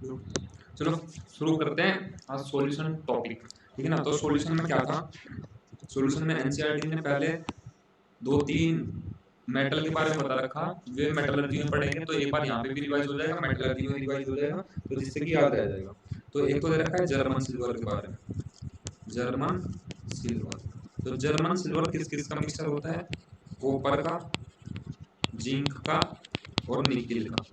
चलो शुरू करते हैं आज सॉल्यूशन टॉपिक, ठीक है ना। तो सॉल्यूशन में क्या था, सॉल्यूशन में एनसीईआरटी ने पहले 2-3 मेटल के बारे में बता रखा, वे मेटलर्जी में पढ़ेंगे तो एक बार यहाँ पे भी रिवाइज हो जाएगा, मेटलर्जी में रिवाइज हो जाएगा, तो जिससे कि याद रह जाएगा। तो एक तो दे रखा है जर्मन सिल्वर के बारे में, जर्मन सिल्वर। तो जर्मन सिल्वर किस किस का मिक्सचर होता है, कॉपर का, जिंक का और निकेल का।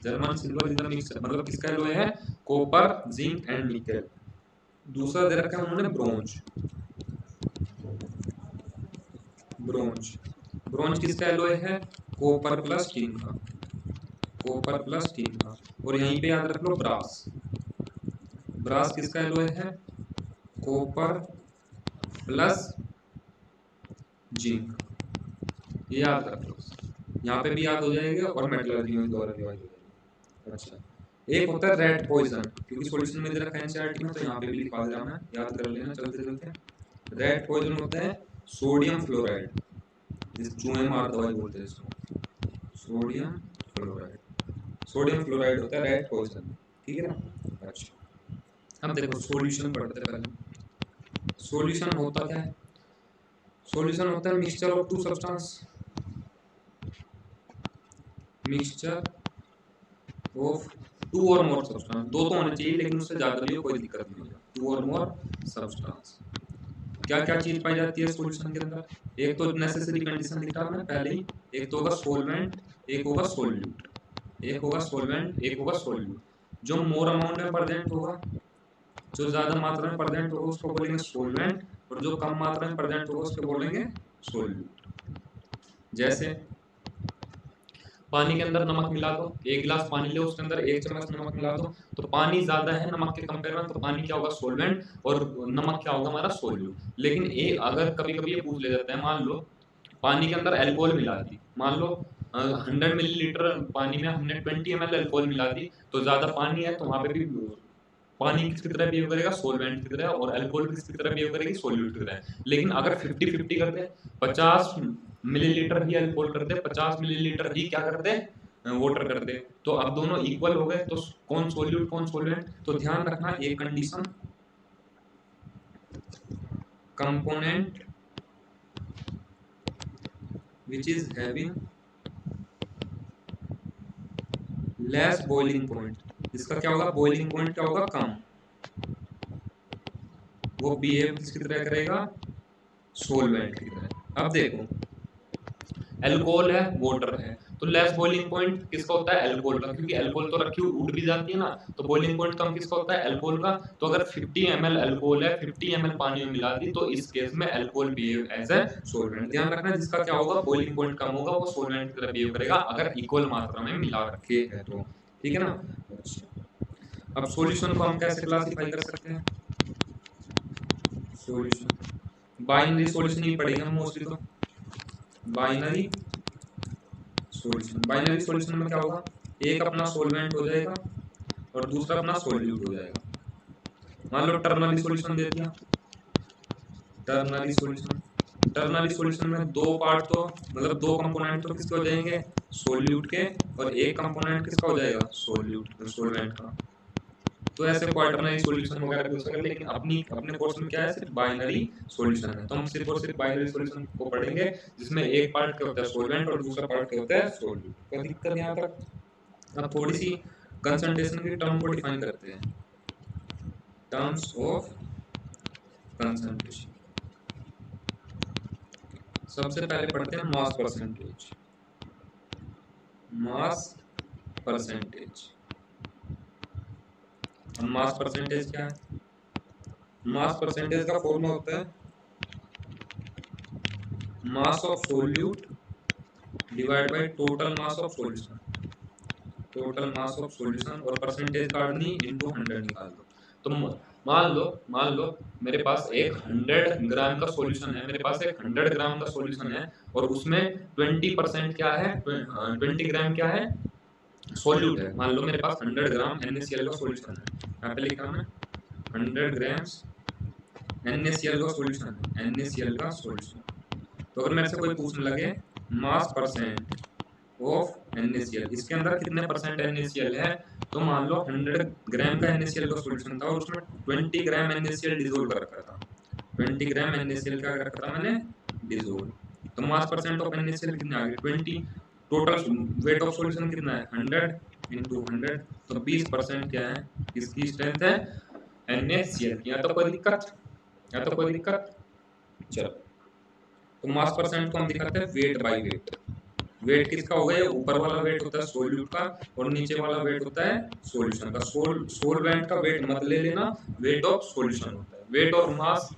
German silver is the mixture, मतलब किसका एलॉय है, कॉपर, जिंक एंड निकेल। दूसरा दे रखा है उन्होंने ब्रोंज, ब्रोंज, ब्रोंज किसका एलॉय है, कॉपर प्लस टिन का, कॉपर प्लस टिन का। और यहीं पे याद रख लो ब्रास, ब्रास किसका एलॉय है, कॉपर प्लस जिंक, ये याद रख लो। यहाँ पे भी याद हो जाएगा और मेटलर्जी में दोबारा रिवाइज हो जाएगा। अच्छा, एक होता है रेड पॉइजन, क्योंकि सॉल्यूशन में दे रखा है एनसीईआरटी में, तो यहाँ पे भी लिखवा दे रहा हूं मैं, याद कर लेना चलते चलते। रेड पॉइजन होता है सोडियम फ्लोराइड, जिस चूहे मार दवाई बोलते हैं इसको, सोडियम फ्लोराइड, सोडियम फ्लोराइड होता है रेड पॉइजन, ठीक है ना। अच्छा, अब देखो सॉल्यूशन पढ़ते हैं पहले। सॉल्यूशन होता क्या है, सॉल्यूशन होता है mixture of two substance, mixture of two और मोर सब्सटेंस, दो तो होने चाहिए लेकिन उससे ज्यादा भी हो कोई दिक्कत नहीं होगा, टू और मोर सब्सटेंस। क्या क्या चीज पाई जाती है सॉल्यूशन के अंदर, एक तो नेसेसरी कंडीशन लिखा हमने पहले ही, एक तो होगा सॉल्वेंट, एक होगा सॉल्यूट, एक होगा सॉल्वेंट, एक होगा सॉल्यूट। जो मोर अमाउंट में प्रेजेंट होगा, जो ज्यादा मात्रा में प्रेजेंट होगा उसको बोलेंगे सॉल्वेंट, और जो कम मात्रा में प्रेजेंट होगा उसको बोलेंगे सॉल्यूट। जैसे पानी के अंदर नमक मिला दो, एक गिलास पानी ले उसके अंदर 1 चम्मच नमक मिला दो, तो पानी ज्यादा है नमक के कंपेयर में, तो पानी क्या होगा, सॉल्वेंट, और नमक क्या होगा हमारा, सॉल्यूट। लेकिन अगर कभी कभी ये पूछ ले जाता है, मान लो पानी के अंदर अल्कोहल मिला दी, मान लो 100 मिलीलीटर पानी में हमने 20 ml अल्कोहल मिला दी, तो ज्यादा पानी है तो वहां पे भी पानी किसकी तरह बिहेव करेगा, सॉल्वेंट की तरह, और अल्कोहल किसकी तरह बिहेव करेगी, सॉल्यूट की तरह। लेकिन अगर 50-50 कर दे, 50 मिलीलीटर ही अल्कोहल कर दे, 50 मिलीलीटर ही क्या कर दे, वाटर कर दे, तो अब दोनों इक्वल हो गए, तो कौन सॉल्यूट कौन सॉल्वेंट। तो ध्यान रखना एक condition, component which is having less boiling point, इसका क्या होगा, बॉइलिंग पॉइंट क्या होगा, कम, वो बिहेव किसकी तरह करेगा, सॉल्वेंट की तरह। अब देखो अल्कोहल है, वाटर है, तो लेस बॉइलिंग पॉइंट किसका होता है, अल्कोहल का, क्योंकि अल्कोहल तो रखी उड़ भी जाती है ना, तो बॉइलिंग पॉइंट कम किसका होता है, अल्कोहल का। तो अगर 50 ml अल्कोहल है, 50 ml पानी में मिला दी, तो इस केस में alcohol behave as a solvent. ध्यान रखना जिसका क्या होगा, बॉइलिंग पॉइंट कम होगा, वो सॉल्वेंट की तरह बिहेव करेगा, अगर इक्वल मात्रा में मिला रखे है तो, ठीक है ना। अब सॉल्यूशन को हम कैसे क्लासिफाई कर सकते हैं, सॉल्यूशन बाइनरी सॉल्यूशन ही पढ़ेंगे हम मोस्टली, तो बाइनरी सॉल्यूशन, बाइनरी सॉल्यूशन में क्या होगा, एक अपना सॉल्वेंट हो जाएगा और दूसरा अपना सॉल्यूट हो जाएगा। मान लो टर्नरी सॉल्यूशन दे दिया, टर्नरी सॉल्यूशन, टर्नरी सॉल्यूशन में दो पार्ट तो मतलब दो कंपोनेंट तो किसके हो जाएंगे, सॉल्यूट के, और एक कंपोनेंट किसका हो जाएगा, सॉल्यूट सॉल्वेंट का। तो ऐसे क्वाटरनरी सॉल्यूशन वगैरह भी हो सकता है, लेकिन अपने कोर्स में क्या है, सिर्फ बाइनरी सॉल्यूशन है, तो हम सिर्फ और सिर्फ बाइनरी सॉल्यूशन को पढ़ेंगे, जिसमें एक पार्ट क्या होता है सॉल्वेंट और दूसरा पार्ट क्या होता है सॉल्यूट। कोई दिक्कत यहाँ तक। अब थोड़ी सी कंसंट्रेशन की टर्म को डिफाइन करते हैं, टर्म्स ऑफ कंसंट्रेशन। सबसे पहले पढ़ते हैं mass percentage, mass percentage. Mass percentage क्या है, मास परसेंटेज का फॉर्मूला होता है mass of solute divide by total mass of solution, total mass of solution, और परसेंटेज काटनी इनटू 100 निकाल दो। तो मान लो मेरे पास एक 100 ग्राम का सॉल्यूशन है, मेरे पास एक 100 ग्राम का सॉल्यूशन है, और उसमें 20% क्या है, 20 ग्राम क्या है, सॉल्यूट है। मान लो मेरे पास 100 ग्राम NaCl का सॉल्यूशन है, यहाँ पे लिखा हमने 100 ग्राम्स NaCl का सॉल्यूशन है, NaCl का सॉल्यूशन। तो अगर मेरे से कोई पूछने लगे मास परसेंट ऑफ NaCl। इसके अंदर कितने परसेंट NaCl है? तो मान लो 100 ग्राम का NaCl का सॉल्यूशन था और उसमें 20 ग्राम NaCl डिसोल्व कर रखा था। 20 ग्राम NaCl क्या कर रखा था मैंने? डिसोल्व। तो मास परसेंट ऑफ NaCl कितना आ गया? 20। टोटल वेट ऑफ सॉल्यूशन कितना है? 100 इंटू 100। तो 20% क्या है? इसकी स्ट्रेंथ है NaCl की। या तो कोई दिक्कत? या तो कोई दिक्कत? चलो, तो मास परसेंट को हम दिखाते हैं वेट बाय वेट। वेट किसका होगा? ये ऊपर वाला वेट होता है सोल्यूट का और नीचे वाला वेट होता है सॉल्यूशन का। सोलवेंट का वेट मत ले लेना, वेट ऑफ सॉल्यूशन होता है। वेट और मास,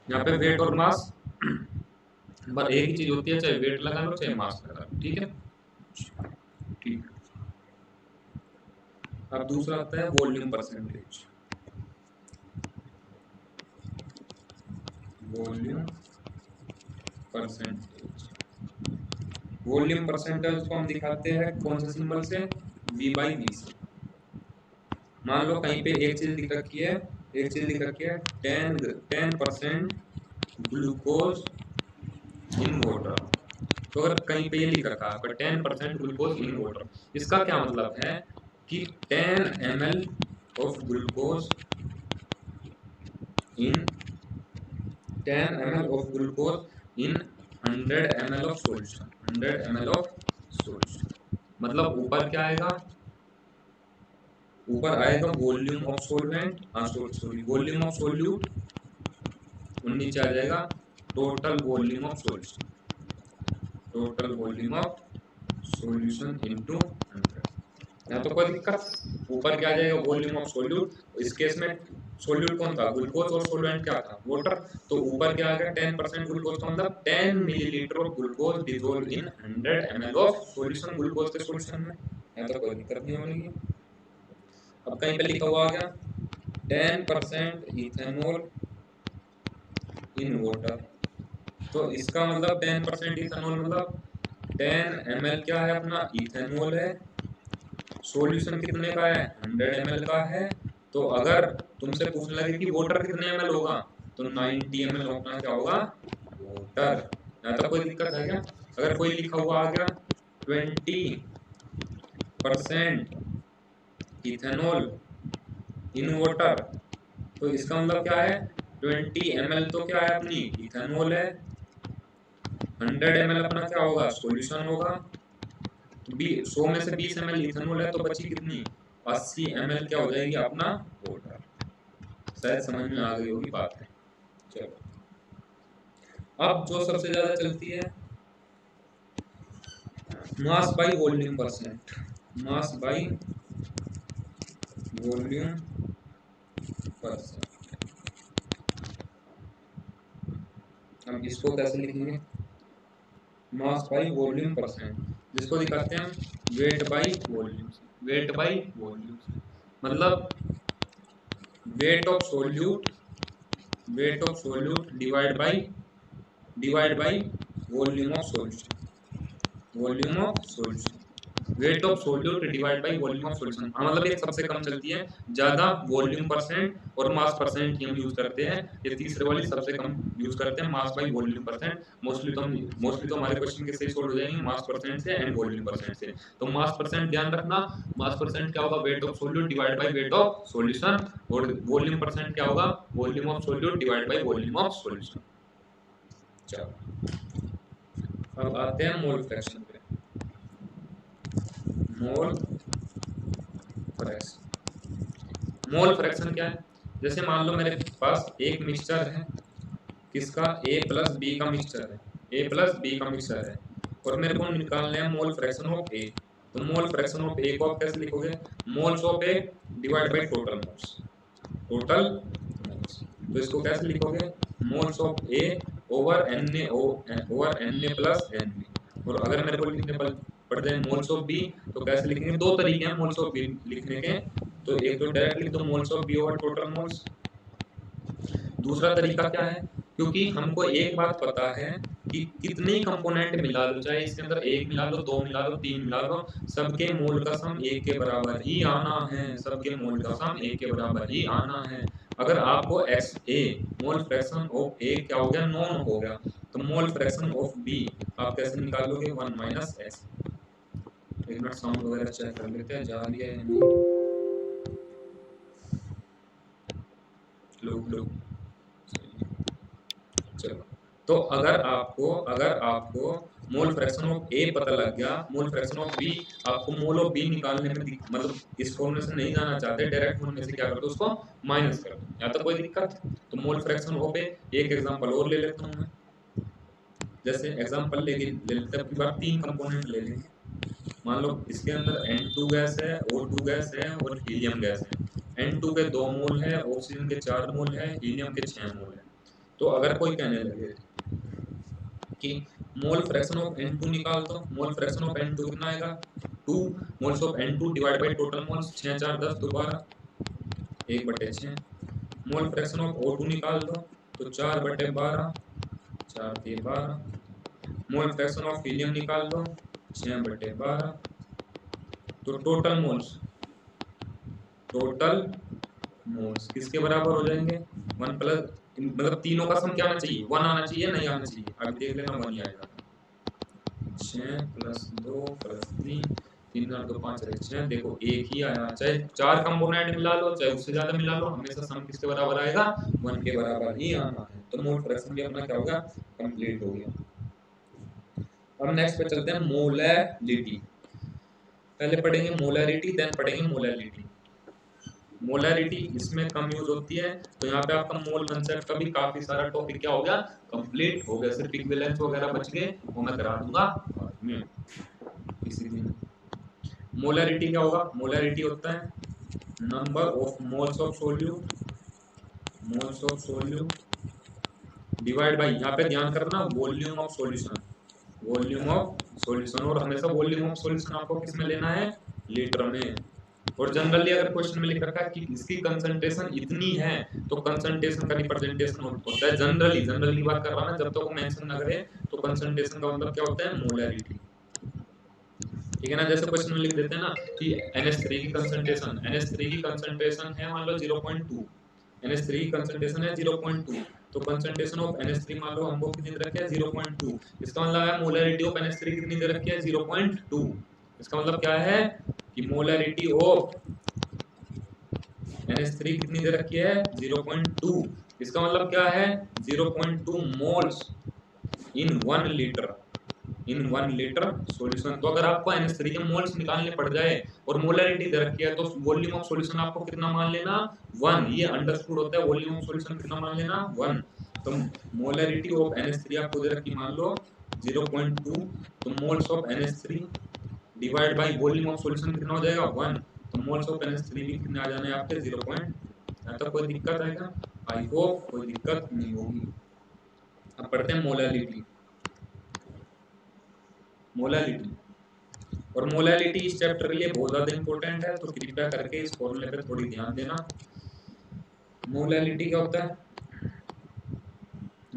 यहाँ पे वेट और मास पर एक ही चीज होती है, चाहे वेट लगा लो चाहे मास लगा लो। ठीक है, ठीक। अब दूसरा आता है volume percentage. Volume percentage, volume percentage को हम दिखाते हैं कौन से सिंबल से? V/V से। मान लो कहीं पे एक चीज लिख रखी है, एक चीज लिख रखी है 10% ग्लूकोज इन वाटर। तो अगर कहीं पे ये लिख रखा है आपका 10% ग्लूकोज इन वाटर, इसका क्या मतलब है कि 10 ml of glucose in 10 ml of glucose in 100 ml of solution. 100 ml of solution मतलब ऊपर क्या आएगा? ऊपर आएगा volume of solvent, sorry volume of solute, और नीचे आ जाएगा total volume of solution. Total volume of solution into 100। यहाँ तो कोई दिक्कत? ऊपर क्या आ जाएगा? Volume of solute. इस केस में सॉल्यूट कौन था? ग्लूकोज, और सॉल्वेंट क्या था? वाटर। तो ऊपर क्या आ गया? 10% ग्लूकोज का मतलब 10 millilitre of glucose dissolve in 100 ml of solution, glucose के सॉल्यूशन में। यहाँ तो कोई दिक्कत नहीं होगी। अब कहीं पे लिखा हुआ आ गया 10% इथेनॉल इन वाटर। तो इसका मतलब 10% इथेनॉल मतलब 10 ml क्या है अपना? इथेनॉल है। सॉल्यूशन कितने का है? 100 ml का है। तो अगर तुमसे पूछने लगे कि वाटर कितने ml होगा, तो 90 ml अपना क्या होगा? वाटर। यहाँ तक कोई दिक्कत है क्या? अगर कोई लिखा हुआ आ गया 20% इथेनॉल इन वाटर, तो इसका मतलब क्या है? 20 ml तो क्या है अपनी? इथेनॉल है। 100 ml अपना क्या होगा? सॉल्यूशन होगा। तो 100 में से 20 ml इथेनॉल है तो बची कितनी? 80 ml क्या हो जाएगी अपना? वाटर। शायद समझ में आ गई होगी बात है। चलो, अब जो सबसे ज्यादा चलती है mass by volume percent. Mass by volume percent. हम इसको कैसे लिखेंगे? मास बाय वॉल्यूम परसेंट, जिसको दिखाते हैं हम weight by volume. Weight by volume मतलब weight of solute, weight of solute divide by volume of solution. Volume of solution, weight of solute divide by volume of solution. मतलब ये सबसे कम चलती है, ज्यादा वॉल्यूम परसेंट और मास परसेंट की हम यूज करते हैं। ये तीसरे वाली सबसे कम यूज करते हैं, mass by volume percent. Mostly तो हमारे क्वेश्चन के सही सॉल्व हो जाएंगे मास परसेंट से एंड वॉल्यूम परसेंट से। तो मास परसेंट ध्यान रखना, मास परसेंट क्या होगा? Wait of solute divide by weight of solution. और वॉल्यूम परसेंट क्या होगा? Volume of solute divide by volume of solution. चलो, अब आते हैं मोल फ्रैक्शन पे। मोल फ्रैक्शन, मोल फ्रैक्शन क्या है? जैसे मान लो मेरे पास एक मिक्सचर है, किसका? A प्लस बी का मिक्सचर है। A प्लस बी का मिक्सचर है और मेरे को निकालना है मोल फ्रैक्शन ऑफ A। तो मोल फ्रैक्शन ऑफ A को आप कैसे लिखोगे? Moles of A divide by total moles. Total moles, तो इसको कैसे लिखोगे? Moles of A over Na over Na plus Nb। और अगर मेरे को लिखने पड़ जाए मोल्स ऑफ B, तो कैसे लिखेंगे? दो तरीके हैं मोल्स ऑफ B लिखने के। तो एक तो डायरेक्ट लिख दो moles of B over total moles. दूसरा तरीका क्या है? क्योंकि हमको एक बात पता है कि कितने कंपोनेंट मिला लो, चाहे इसके अंदर एक मिला लो, दो मिला लो, तीन मिला लो, सबके मोल का सम एक के बराबर ही आना है। सबके मोल का सम एक के बराबर ही आना है। अगर आपको X A mole fraction of A क्या हो गया? नॉन हो गया। तो मोल फ्रैक्शन ऑफ बी आप कैसे निकालोगे? 1 माइनस एक्स। एक मिनट साउंड वगैरह चेक कर लेते हैं, जा रही है या नहीं। लो चलो, तो अगर आपको मोल फ्रैक्शन ऑफ ए पता लग गया, मोल फ्रैक्शन ऑफ बी, आपको मोल ऑफ बी निकालने में मतलब इस फॉर्मूले से नहीं जाना चाहते, डायरेक्ट फॉर्मूले से क्या कर दो, उसको माइनस कर दो, या तो कोई दिक्कत। तो मोल फ्रैक्शन ऑफ ए, एक एग्जांपल और ले लेता हूं मैं, जैसे एग्जांपल ले लेते हैं, बार 3 कंपोनेंट ले लेंगे। मान लो इसके अंदर N2 गैस है, O2 गैस है और हीलियम गैस है। N2 के 2 मोल है, ऑक्सीजन के 4 मोल है, हीलियम के 6 मोल है। तो अगर कोई कहने लगे कि मोल फ्रैक्शन ऑफ N2 निकाल दो, मोल फ्रैक्शन ऑफ N2 कितना आएगा, 2 moles of N2 divide by total moles, 6 4 10 2 12, 1/6। Mole fraction of O2 निकाल दो तो 4/12, 4 3 12। मोल फ्रैक्शन ऑफ हीलियम निकाल दो 6/12। तो टोटल मोल्स किसके बराबर हो जाएंगे, 1 प्लस, मतलब तीनों का सम क्या आना चाहिए, 1 आना चाहिए, नहीं आना चाहिए, अभी देख लेना 1 ही आएगा। 6 प्लस 2 प्लस 3, 3 और 2 5 और 6, देखो एक ही आया, चाहे 4 कंपोनेंट मिला लो चाहे उससे ज्यादा मिला लो, हमेशा सम किसके बराबर आएगा, 1 के बराबर ही आना है। तो मोल फ्रैक्शन भी अपना क्या होगा, कंप्लीट हो गया। अब नेक्स्ट पे चलते हैं, मोलैरिटी। पहले पढ़ेंगे मोलैरिटी, देन पढ़ेंगे मोलैलिटी। मोलैरिटी इसमें कम यूज होती है, तो यहाँ पे आपका मोल कंसेप्ट का भी काफी सारा टॉपिक क्या हो गया, कंप्लीट हो गया। सिर्फ इक्विवेलेंस वगैरह बच गए, वो मैं करा दूंगा बाद में किसी दिन। मोलैरिटी क्या होगा, मोलैरिटी होता है number of moles of solute, moles of solute divide by, यहाँ पे ध्यान करना, volume of solution, volume of solution. और हमेशा वॉल्यूम ऑफ सॉल्यूशन आपको किस में लेना है, लीटर में। और जनरली अगर क्वेश्चन में लिख रखा है कि इसकी कंसंट्रेशन इतनी है, तो कंसंट्रेशन का रिप्रेजेंटेशन होता है जनरली बात कर रहा हूं मैं, जब तक वो मेंशन ना करे, तो कंसंट्रेशन का मतलब क्या होता है, मोलैरिटी। ठीक है ना, जैसे क्वेश्चन में लिख देते हैं ना कि NH3 की कंसंट्रेशन है मान लो 0.2, NH3 की कंसंट्रेशन है 0.2, तो कंसंट्रेशन ऑफ NH3 मान लो हमको कितनी दे रखी है, 0.2। इसका मतलब है मोलैरिटी ऑफ NH3 कितनी दे रखी है, 0.2। इसका मतलब क्या है कि मोलैरिटी ऑफ NH3 कितनी दे रखी है, 0.2। इसका मतलब क्या है, 0.2 मोल्स इन 1 लीटर, इन 1 लीटर सॉल्यूशन। तो अगर आपको NH3 के मोल्स निकालने पड़ जाए और मोलैरिटी दे रखी है, तो वॉल्यूम ऑफ सॉल्यूशन आपको कितना मान लेना, 1। ये अंडरस्टूड होता है, वॉल्यूम ऑफ सॉल्यूशन कितना मान लेना, 1। तो मोलैरिटी ऑफ NH3 आपको दे रखी मान लो 0.2, तो moles of NH3 divide by volume of solution कितना हो जाएगा, 1। तो मोल्स ऑफ NH3 भी कितने आ जाने हैं आपके, 0. तो कोई दिक्कत आएगा, आई होप कोई दिक्कत नहीं होगी। अब पढ़ते हैं मोलैलिटी। मोलैलिटी और मोलैलिटी इस चैप्टर के लिए बहुत ज्यादा इंपॉर्टेंट है, तो कृपया करके इस फॉर्मूले पे थोड़ी ध्यान देना। मोलैलिटी क्या होता है,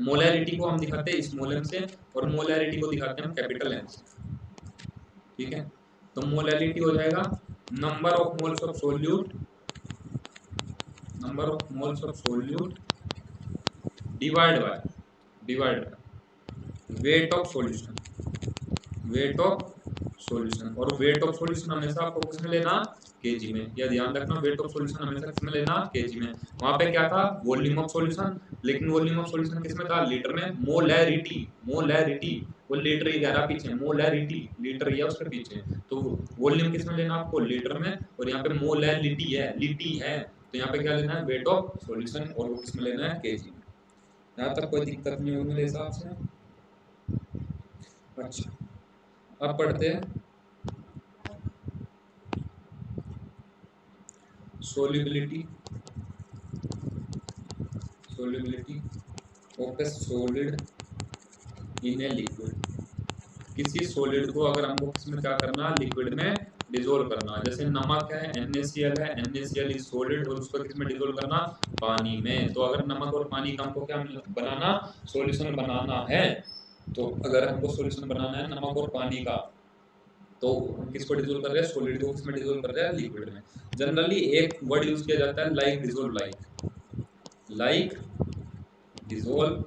मोलैलिटी को हम दिखाते हैं स्मॉल m से, और मोलैरिटी को दिखाते हैं हम कैपिटल M से। ठीक है, तो मोलैलिटी हो जाएगा number of moles of solute, number of moles of solute divide by weight of solution, weight of solution. और वेट ऑफ सॉल्यूशन हमेशा आपको किसमें लेना, केजी में। या ध्यान रखना, वेट ऑफ सॉल्यूशन हमेशा किसमें लेना, केजी में। वहां पे क्या था, वॉल्यूम ऑफ सॉल्यूशन, लेकिन वॉल्यूम ऑफ सॉल्यूशन किसमें था, लीटर में। मोलैरिटी, मोलैरिटी वो लीटर ही कह रहा पीछे, मोलैरिटी लीटर ही है उसके पीछे, तो वॉल्यूम किसमें लेना आपको, लीटर में। और यहाँ पे मोलैलिटी है, लिटी है, तो यहाँ पे क्या लेना है, वेट ऑफ सॉल्यूशन, और वो किसमें लेना है, केजी में। यहाँ तक कोई दिक्कत नहीं होगी मेरे हिसाब से। अच्छा, अब पढ़ते हैं solubility, solubility of a solid in a liquid। किसी सॉलिड को अगर हमको किसमें क्या करना, लिक्विड में डिसोल्व करना। जैसे नमक है, NaCl है, NaCl इज सॉलिड, और उसको किसमें डिसोल्व करना, पानी में। तो अगर नमक और पानी का हमको क्या बनाना, सॉल्यूशन बनाना है, तो अगर हमको सॉल्यूशन बनाना है नमक और पानी का, तो हम किसको डिसोल्व कर रहे हैं, सॉलिड को किसमें डिसोल्व कर रहे हैं, लिक्विड में। जनरली एक वर्ड यूज किया जाता है, like dissolve like, like dissolve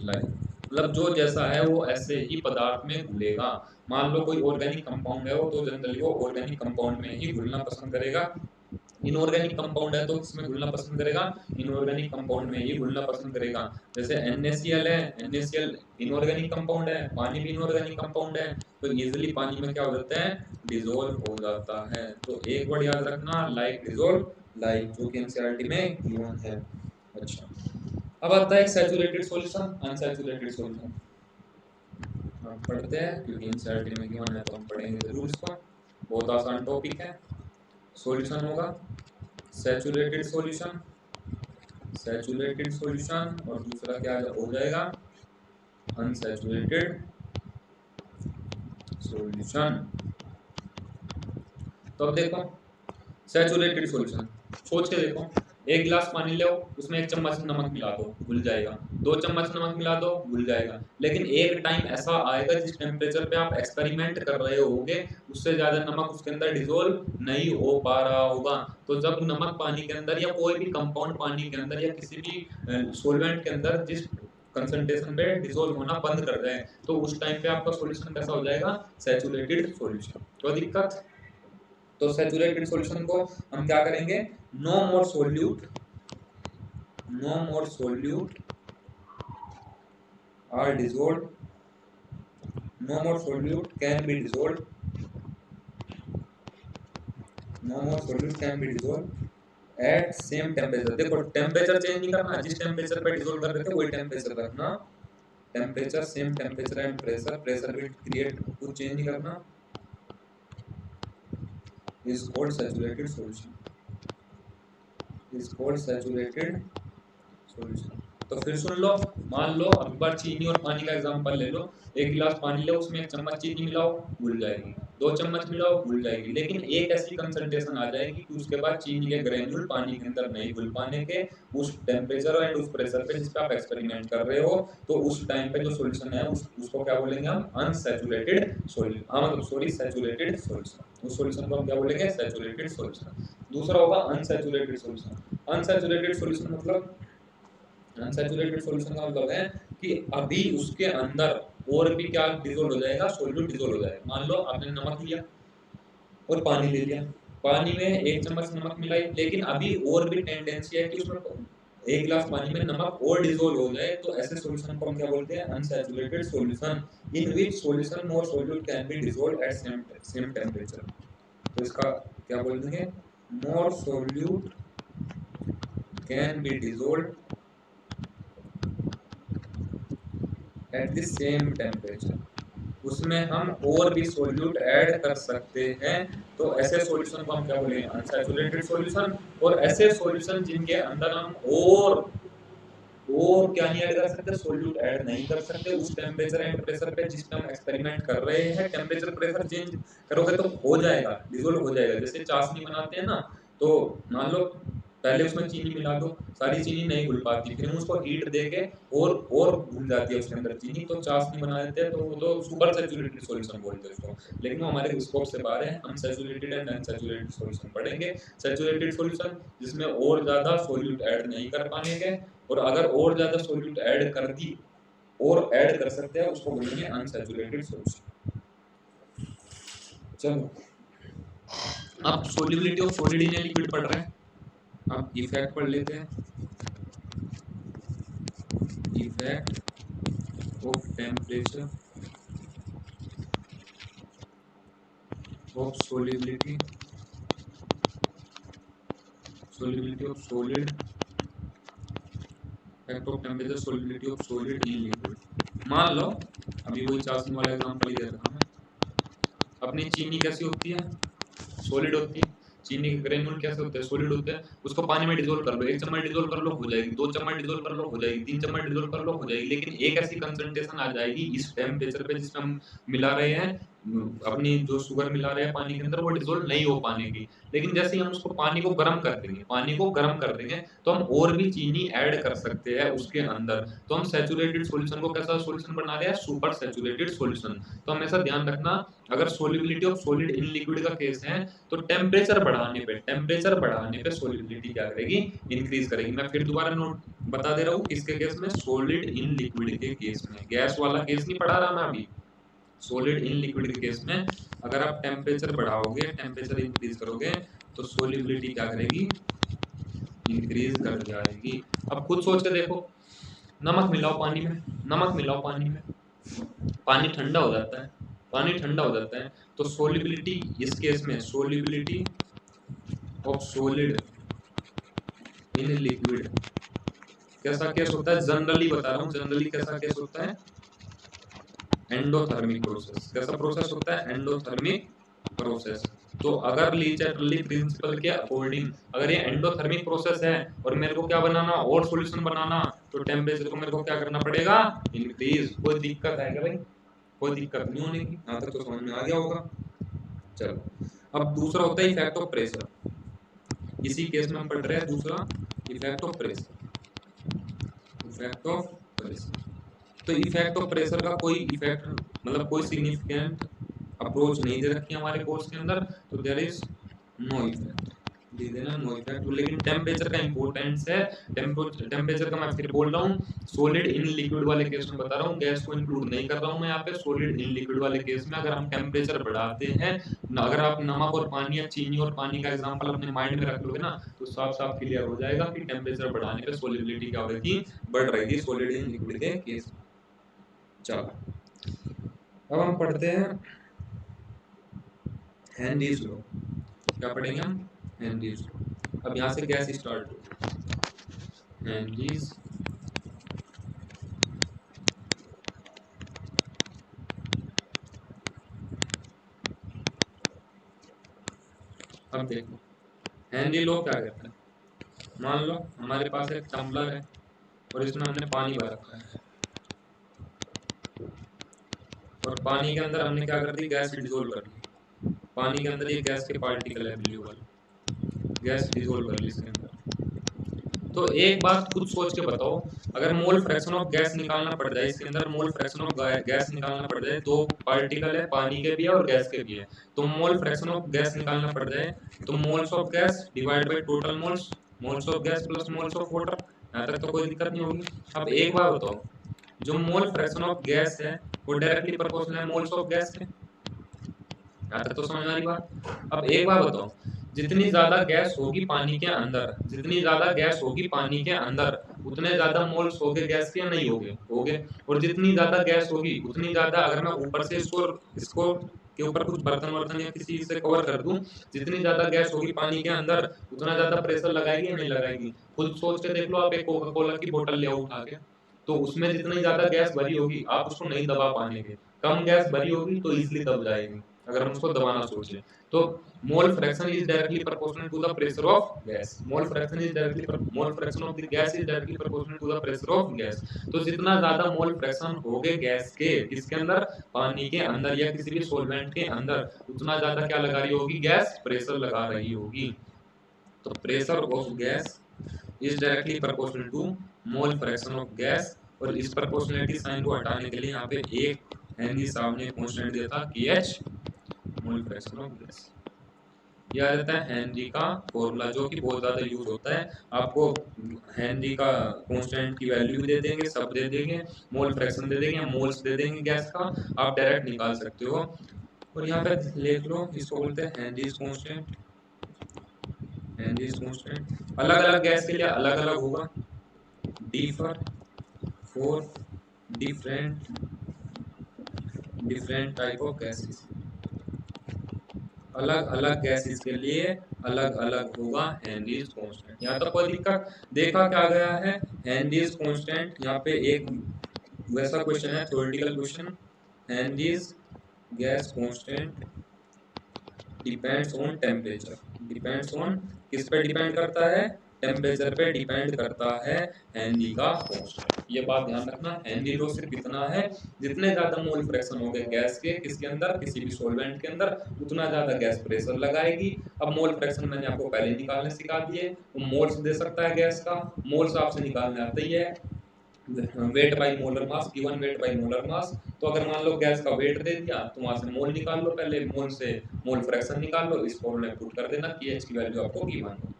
like. मतलब जो जैसा है वो ऐसे ही पदार्थ में घुलेगा। मान लो कोई ऑर्गेनिक कंपाउंड है वो, तो जनरली वो ऑर्गेनिक कंपाउंड में ही घुलना पसंद करेगा। इनऑर्गेनिक कंपाउंड है तो किसमें घुलना पसंद करेगा? इनऑर्गेनिक कंपाउंड में ही घुलना पसंद करेगा। जैसे NaCl है, NaCl इनऑर्गेनिक कंपाउंड है, पानी भी इनऑर्गेनिक कंपाउंड है, तो इजीली पानी में क्या हो जाता है? डिसॉल्व हो जाता है। तो एक वर्ड याद रखना, लाइक डिसॉल्व, लाइक, जो कि एनसीईआरटी में गिवन है। अच्छा, अब आता है सैचुरेटेड सॉल्यूशन, अनसैचुरेटेड सॉल्यूशन। हम पढ़ते हैं क्योंकि एनसीईआरटी में गिवन है तो हम पढ़ेंगे जरूर इसको। बहुत आसान टॉपिक है। सॉल्यूशन होगा सैचुरेटेड सॉल्यूशन, सैचुरेटेड सॉल्यूशन, और दूसरा क्या हो जाएगा? Unsaturated solution. तो अब देखो सैचुरेटेड सॉल्यूशन, सोच के देखो, एक गिलास पानी लो, उसमें 1 चम्मच नमक मिला दो, घुल जाएगा। 2 चम्मच नमक मिला दो, घुल जाएगा। लेकिन एक टाइम ऐसा आएगा जिस टेम्परेचर पे आप एक्सपेरिमेंट कर रहे होगे, उससे ज्यादा नमक उसके अंदर डिसॉल्व नहीं हो पा रहा होगा। तो जब नमक पानी के अंदर या कोई भी कंपाउंड पानी के अंदर या किसी भी सॉल्वेंट के अंदर जिस कंसंट्रेशन पे डिसॉल्व होना बंद कर जाए, तो उस टाइम पे आपका सॉल्यूशन कैसा हो जाएगा? Saturated solution. तो दिक्कत, तो सैचुरेटेड सॉल्यूशन को हम क्या करेंगे? No more solute, no more solute are dissolved, no more solute can be dissolved, no more solute can be dissolved at same temperature. देखो टेम्परेचर चेंज नहीं करना, जिस टेम्परेचर पे डिसॉल्व कर रहे थे वही टेम्परेचर रखना। Temperature same temperature and pressure, pressure भी क्रिएट कुछ चेंज नहीं करना, is called saturated solution, is called saturated solution. तो फिर सुन लो, मान लो अब बार चीनी और पानी का एग्जांपल ले लो। एक गिलास पानी लो, उसमें 1 चम्मच चीनी मिलाओ, घुल जाएगी। 2 चम्मच मिलाओ, घुल जाएगी। लेकिन एक ऐसी कंसंट्रेशन आ जाएगी कि उसके बाद चीनी के ग्रेन्यूल पानी के अंदर नहीं घुल पाने के, उस टेम्परेचर एंड उस प्रेशर पे जिस पे आप एक्सपेरिमेंट कर रहे हो, तो उस टाइम पे जो सॉल्यूशन है उसको क्या बोलेंगे हम? Unsaturated solution. हाँ मतलब सॉरी, सैचुरेटेड सॉल्यूशन। उस सॉल्यूशन को हम क्या बोलेंगे? Saturated solution. दूसरा होगा अनसैचुरेटेड सॉल्यूशन। अनसैचुरेटेड सॉल्यूशन मतलब, अनसैचुरेटेड सॉल्यूशन का मतलब है कि अभी उसके अंदर और भी क्या डिसॉल्व हो जाएगा? सॉल्यूट डिसॉल्व हो जाएगा। मान लो आपने नमक लिया और पानी ले लिया, पानी में 1 चम्मच नमक मिलाई, लेकिन अभी और भी टेंडेंसी है कि उसमें 1 गिलास पानी में नमक और डिसॉल्व हो जाए, तो ऐसे सॉल्यूशन को हम क्या बोलते हैं? Unsaturated solution, in which solution more solute can be dissolved at same temperature. तो इसका क्या बोलेंगे? More solute can be dissolved at the same temperature, उसमें हम और भी सॉल्यूट ऐड कर सकते हैं। तो ऐसे सॉल्यूशन को हम क्या बोलेंगे? Unsaturated solution. और ऐसे सॉल्यूशन जिनके अंदर हम और क्या नहीं ऐड कर सकते? सॉल्यूट ऐड नहीं कर सकते उस टेम्परेचर एंड प्रेशर पे जिस पे हम एक्सपेरिमेंट कर रहे हैं। टेम्परेचर प्रेशर चेंज करोगे तो हो जाएगा, डिसॉल्व हो जाएगा। जैसे चाशनी बनाते हैं ना, तो मान लो पहले उसमें चीनी मिला दो, सारी चीनी नहीं घुल पाती, फिर हम उसको हीट देके और घुल जाती है उसके अंदर चीनी, तो चाशनी बना देते हैं। तो वो तो सुपर सैचुरेटेड सॉल्यूशन बोलते हैं उसको। लेकिन वो हमारे स्कोप से बाहर है, हम सैचुरेटेड एंड अनसैचुरेटेड सॉल्यूशन पढ़ेंगे। सैचुरेटेड सॉल्यूशन जिसमें और ज्यादा सॉल्यूट ऐड नहीं कर पाने के, और अगर और ज्यादा सॉल्यूट ऐड कर दी और ऐड कर सकते हैं, उसको बोलेंगे अनसैचुरेटेड सॉल्यूशन। चलो अब solubility of solid in liquid पढ़ रहे हैं, अब इफेक्ट पढ़ लेते हैं। Effect of temperature of solubility, solubility of solid, effect of temperature solubility of solid in liquid. मान लो अभी वही चाशनी वाला एग्जांपल ही दे रहा हूं। अपनी चीनी कैसी होती है? सॉलिड होती है। चीनी के ग्रेन्यूल कैसे होते हैं? सॉलिड होते हैं। उसको पानी में डिसॉल्व कर लो, 1 चम्मच डिसॉल्व कर लो, हो जाएगी। 2 चम्मच डिसॉल्व कर लो, हो जाएगी। 3 चम्मच डिसॉल्व कर लो, हो जाएगी। लेकिन एक ऐसी कंसंट्रेशन आ जाएगी इस टेम्परेचर पे जिसमें हम मिला रहे हैं, अपनी जो शुगर मिला रहे हैं पानी के अंदर वो डिसोल्व नहीं हो पाने की। लेकिन जैसे ही हम उसको पानी को गर्म कर देंगे, पानी को गर्म कर देंगे तो हम और भी चीनी ऐड कर सकते हैं उसके अंदर। तो हम सैचुरेटेड सॉल्यूशन को कैसा सॉल्यूशन बना रहे हैं? Super saturated solution. तो हमेशा ध्यान रखना, अगर solubility of solid in liquid का केस है तो टेम्परेचर बढ़ाने पे सोल्युबिलिटी क्या करेगी? इंक्रीज करेगी। मैं फिर दोबारा नोट बता दे रहा हूँ, किसके केस में? सॉलिड इन लिक्विड के केस में। गैस वाला केस नहीं पढ़ा रहा मैं अभी। सॉलिड इन लिक्विड के केस में अगर आप टेम्परेचर बढ़ाओगे, टेम्परेचर इंक्रीज करोगे तो सोल्युबिलिटी क्या करेगी? इंक्रीज कर जाएगी। अब खुद सोच के देखो, नमक मिलाओ पानी में, नमक मिलाओ पानी में, पानी ठंडा हो जाता है, पानी ठंडा हो जाता है तो सोल्युबिलिटी, इस केस में solubility of solid in liquid कैसा केस होता है? जनरली बता रहा हूँ, जनरली कैसा केस होता है? Endothermic process. कैसा प्रोसेस होता है? Endothermic process. तो अगर ली चैटरली प्रिंसिपल के अकॉर्डिंग अगर ये एंडोथर्मिक प्रोसेस है और मेरे को क्या बनाना? और सॉल्यूशन बनाना, तो टेम्परेचर को मेरे को क्या करना पड़ेगा? इंक्रीज। कोई दिक्कत है क्या भाई? कोई दिक्कत नहीं होने की। यहाँ तक तो समझ में आ गया होगा। चलो, अब दूसरा होता है इफेक्ट ऑफ प्रेशर। इसी केस में हम पढ़ रहे हैं दूसरा, effect of pressure. Effect of pressure. तो इफेक्ट ऑफ प्रेशर का कोई इफेक्ट, मतलब कोई सिग्निफिकेंट अप्रोच नहीं दे रखी है हमारे कोर्स के अंदर, तो देयर इज नो इफेक्ट। दे देना नो इफेक्ट। लेकिन टेम्परेचर का इंपॉर्टेंस है। टेम्परेचर का मैं फिर बोल रहा हूँ, सॉलिड इन लिक्विड वाले केस में बता रहा हूँ, गैस को इंक्लूड नहीं कर रहा हूँ मैं यहाँ पे। सॉलिड इन लिक्विड वाले केस में अगर हम टेम्परेचर बढ़ाते हैं, अगर आप नमक और पानी या चीनी और पानी का एग्जांपल अपने माइंड में रख लोगे ना, तो साफ साफ क्लियर हो जाएगा कि टेम्परेचर बढ़ाने पे सोलिबिलिटी क्या होगी? बढ़ रही थी सॉलिड इन लिक्विड के केस। चलो, अब हम पढ़ते हैं हेनरीज लॉ। क्या पढ़ेंगे हम? Henry's law. अब यहाँ से गैस स्टार्ट हो, हेनरीज अब देखो हेनरी लॉ क्या कहता है। मान लो हमारे पास एक टम्बलर है और इसमें हमने पानी भर रखा है, और पानी के अंदर हमने क्या कर दी? गैस डिसोल्व कर दी। पानी के अंदर ये गैस के पार्टिकल है ब्लू वाले, गैस डिसोल्व कर ली इसके अंदर। तो एक बात खुद सोच के बताओ, अगर मोल फ्रैक्शन ऑफ गैस निकालना पड़ जाए इसके अंदर, मोल फ्रैक्शन ऑफ गैस निकालना पड़ जाए, दो पार्टिकल है, पानी के भी है और गैस के भी है, तो मोल फ्रैक्शन ऑफ गैस निकालना पड़ जाए तो moles of gas divide by total moles, moles of gas plus moles of water. यहाँ तक तो कोई दिक्कत नहीं होगी। अब एक बात बताओ, जो मोल फ्रैक्शन ऑफ गैस है वो डायरेक्टली प्रोपोर्शनल है मोल्स ऑफ गैस के। यहाँ तक तो समझ में आ रही बात। अब एक बात बताओ, जितनी ज्यादा गैस होगी पानी के अंदर, जितनी ज्यादा गैस होगी पानी के अंदर, उतने ज्यादा मोल्स होगे गैस के, नहीं होगे? होगे। और जितनी ज्यादा गैस होगी उतनी ज्यादा, अगर मैं ऊपर से इसको इसको के ऊपर कुछ बर्तन वर्तन या किसी से कवर कर दूं, जितनी ज्यादा गैस होगी पानी के अंदर उतना ज्यादा प्रेशर लगाएगी या नहीं लगाएगी? खुद सोच के देख लो, आप एक कोका कोला की बोतल ले आओ उठा के, तो उसमें जितनी ज्यादा गैस भरी होगी आप उसको नहीं दबा पाएंगे। कम गैस भरी होगी तो इजीली दब जाएगी अगर हम उसको दबाना सोचे तो। Mole fraction is directly proportional to the pressure of gas. Mole fraction is directly, mole fraction of the gas is directly proportional to the pressure of gas. तो जितना ज्यादा मोल फ्रैक्शन होगे गैस के, किसके अंदर? पानी के अंदर या किसी भी सॉल्वेंट के अंदर, उतना ज्यादा क्या लगा रही होगी? गैस प्रेशर लगा रही होगी। तो pressure of gas is directly proportional to mole fraction of gas. और इस प्रोपोर्शनलिटी साइन को हटाने के लिए यहाँ पे एक हेनरी साहब ने कांस्टेंट दिया था KH, mole fraction of gas. यह आ जाता है हेनरी का फॉर्मूला, जो कि बहुत ज्यादा यूज होता है। आपको हेनरी का कांस्टेंट की वैल्यू भी दे देंगे, सब दे देंगे, मोल फ्रैक्शन दे देंगे, मोल्स दे देंगे गैस का, आप डायरेक्ट निकाल सकते हो। और यहाँ पे लिख लो, इसको बोलते हैं हेनरीज कांस्टेंट। हेनरीज कांस्टेंट अलग अलग गैस के लिए अलग अलग होगा। Differ for different different type of gases, अलग अलग गैसेस के लिए अलग अलग होगा हेनरीज कांस्टेंट। यहाँ तक कोई दिक्कत? देखा क्या गया है हेनरीज कांस्टेंट। यहाँ पे एक वैसा क्वेश्चन है, theoretical question, Henrys gas constant depends on temperature. Depends on, किस पे डिपेंड करता है? टेम्परेचर पे डिपेंड करता है हेनरी का कांस्टेंट। ये बात ध्यान रखना, हेनरी लॉ सिर्फ इतना है, जितने ज्यादा मोल फ्रैक्शन हो गए गैस के किसके अंदर, किसी भी सॉल्वेंट के अंदर, उतना ज्यादा गैस प्रेशर लगाएगी। अब मोल फ्रैक्शन मैंने आपको पहले निकालने सिखा दिए, वो मोल्स दे सकता है गैस का, मोल्स आपसे निकालने आता ही है weight by molar mass, given weight by molar mass. तो अगर मान लो गैस का वेट दे दिया तो वहां से मोल निकाल लो, पहले मोल से मोल फ्रैक्शन निकाल लो, इस फॉर्मूले में पुट कर देना कि एच की वैल्यू आपको गिवन हो।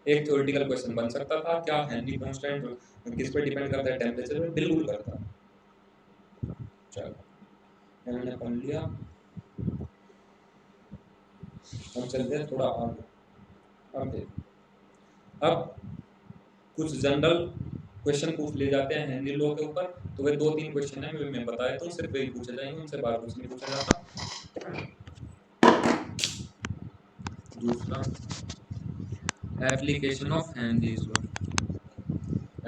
एक थ्योरेटिकल क्वेश्चन बन सकता था, क्या हेनरी कांस्टेंट किस पे डिपेंड करता है, टेम्परेचर पे? बिल्कुल करता है। चलो मैंने पढ़ लिया, हम चलते हैं थोड़ा आगे। अब देखो, अब कुछ जनरल क्वेश्चन पूछ ले जाते हैं हेनरी लॉ के ऊपर, तो वे 2-3 क्वेश्चन है मैं बता देता हूँ, सिर्फ वही पूछे जाएंगे, उनसे बार कुछ नहीं पूछा जाता। दूसरा, application of Henry's law,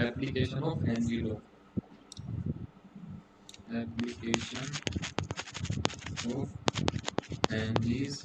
application of Henry law, application of Henry's